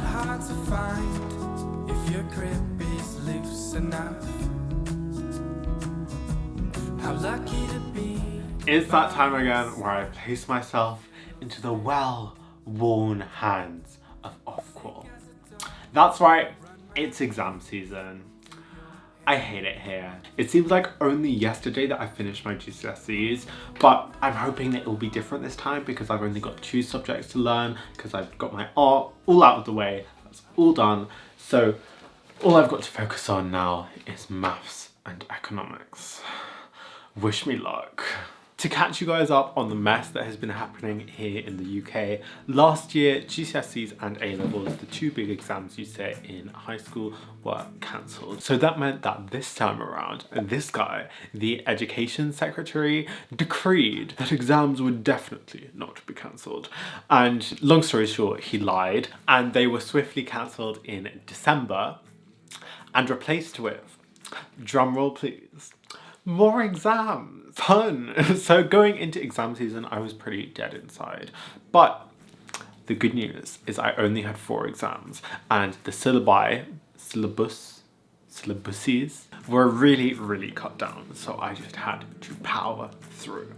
not hard to find if your grip is loose enough. How lucky to be. It's that time again where I place myself into the well-worn hands of Ofqual. That's right, it's exam season. I hate it here. It seems like only yesterday that I finished my GCSEs, but I'm hoping that it will be different this time because I've only got 2 subjects to learn because I've got my art all out of the way. That's all done. So all I've got to focus on now is maths and economics. Wish me luck. To catch you guys up on the mess that has been happening here in the UK, last year GCSEs and A-levels, the 2 big exams you sit in high school, were cancelled. So that meant that this time around, this guy, the Education Secretary, decreed that exams would definitely not be cancelled. And long story short, he lied, and they were swiftly cancelled in December and replaced with, drumroll please, more exams. Fun! So going into exam season, I was pretty dead inside. But the good news is I only had 4 exams and the syllabuses were really, really cut down. So I just had to power through.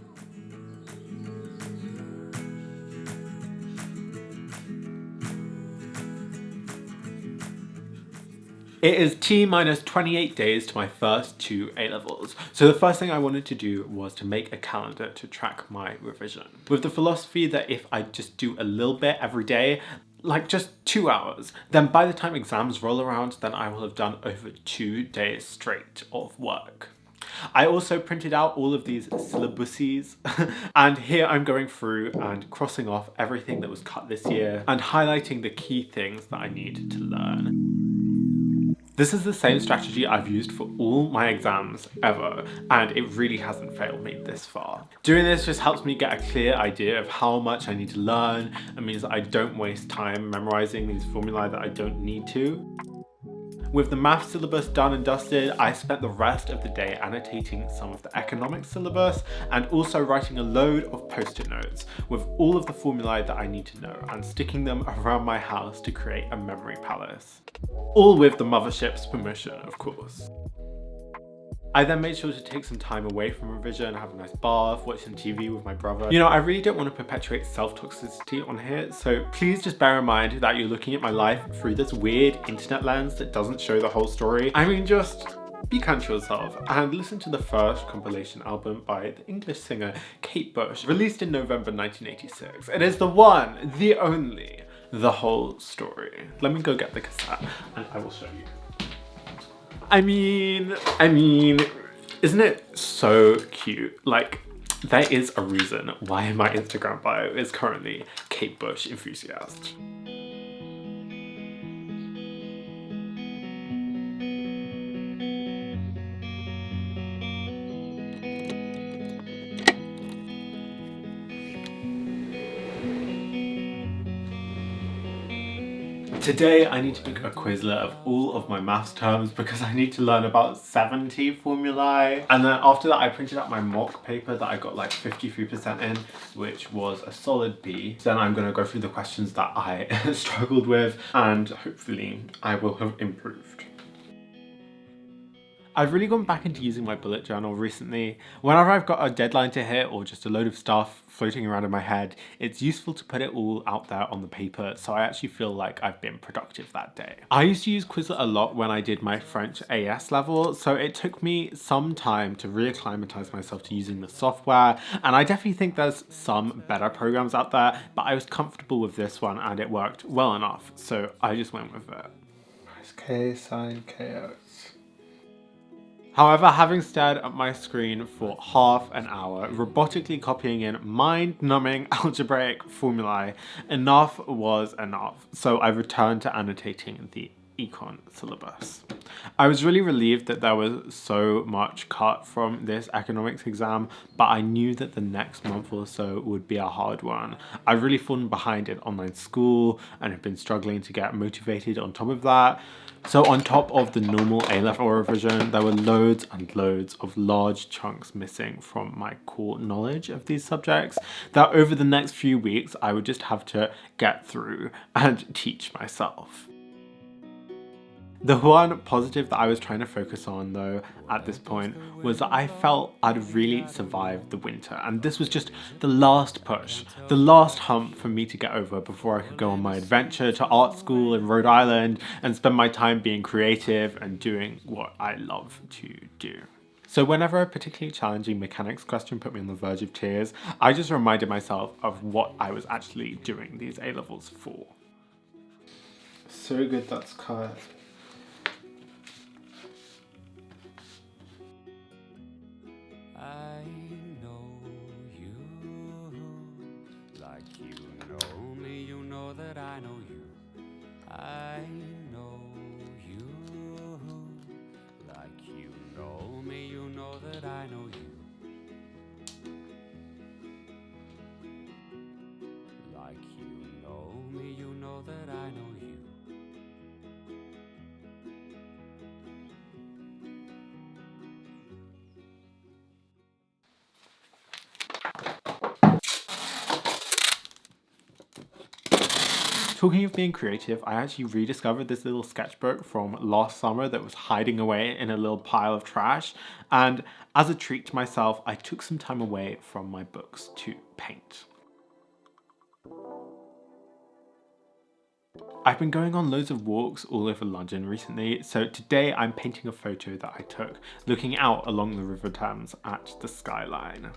It is T-minus 28 days to my first 2 A-levels. So the first thing I wanted to do was to make a calendar to track my revision. With the philosophy that if I just do a little bit every day, like just 2 hours, then by the time exams roll around, then I will have done over 2 days straight of work. I also printed out all of these syllabuses and here I'm going through and crossing off everything that was cut this year and highlighting the key things that I need to learn. This is the same strategy I've used for all my exams ever, and it really hasn't failed me this far. Doing this just helps me get a clear idea of how much I need to learn. It means that I don't waste time memorizing these formulae that I don't need to. With the math syllabus done and dusted, I spent the rest of the day annotating some of the economics syllabus and also writing a load of post-it notes with all of the formulae that I need to know and sticking them around my house to create a memory palace. All with the mothership's permission, of course. I then made sure to take some time away from revision, have a nice bath, watch some TV with my brother. You know, I really don't want to perpetuate self-toxicity on here, so please just bear in mind that you're looking at my life through this weird internet lens that doesn't show the whole story. I mean, just be kind to yourself and listen to the first compilation album by the English singer Kate Bush, released in November 1986. It is the one, the only, The Whole Story. Let me go get the cassette and I will show you. I mean, isn't it so cute? Like, there is a reason why my Instagram bio is currently Kate Bush enthusiast. Today I need to make a quizlet of all of my maths terms because I need to learn about 70 formulae. And then after that I printed out my mock paper that I got like 53% in, which was a solid B. Then I'm going to go through the questions that I struggled with and hopefully I will have improved. I've really gone back into using my bullet journal recently. Whenever I've got a deadline to hit or just a load of stuff floating around in my head, it's useful to put it all out there on the paper so I actually feel like I've been productive that day. I used to use Quizlet a lot when I did my French AS level, so it took me some time to reacclimatize myself to using the software, and I definitely think there's some better programs out there, but I was comfortable with this one and it worked well enough, so I just went with it. Press K, sine KO. However, having stared at my screen for half an hour, robotically copying in mind-numbing algebraic formulae, enough was enough. So I returned to annotating the econ syllabus. I was really relieved that there was so much cut from this economics exam, but I knew that the next month or so would be a hard one. I've really fallen behind in online school and have been struggling to get motivated on top of that. So on top of the normal A-level revision, there were loads and loads of large chunks missing from my core knowledge of these subjects that over the next few weeks I would just have to get through and teach myself. The one positive that I was trying to focus on though at this point was that I felt I'd really survived the winter, and this was just the last push, the last hump for me to get over before I could go on my adventure to art school in Rhode Island and spend my time being creative and doing what I love to do. So whenever a particularly challenging mechanics question put me on the verge of tears, I just reminded myself of what I was actually doing these A-levels for. So good that's cut. I know you like you know me, you know that I know you. I know you like you know me, you know that I know you. Like you know me, you know that I know you. Talking of being creative, I actually rediscovered this little sketchbook from last summer that was hiding away in a little pile of trash, and as a treat to myself, I took some time away from my books to paint. I've been going on loads of walks all over London recently, so today I'm painting a photo that I took looking out along the River Thames at the skyline.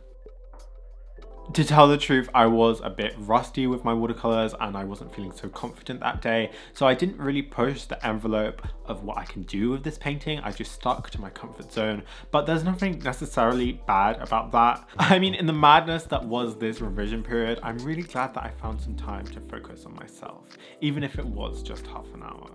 To tell the truth, I was a bit rusty with my watercolors and I wasn't feeling so confident that day, so I didn't really push the envelope of what I can do with this painting. I just stuck to my comfort zone, but there's nothing necessarily bad about that. I mean, in the madness that was this revision period, I'm really glad that I found some time to focus on myself, even if it was just half an hour.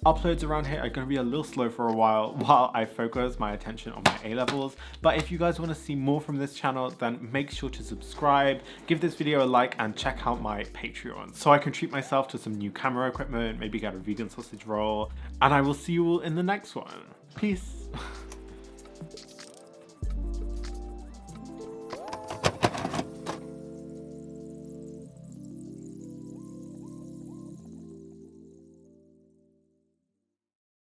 Uploads around here are going to be a little slow for a while I focus my attention on my A-levels, but if you guys want to see more from this channel, then make sure to subscribe, give this video a like, and check out my Patreon so I can treat myself to some new camera equipment, maybe get a vegan sausage roll, and I will see you all in the next one. Peace!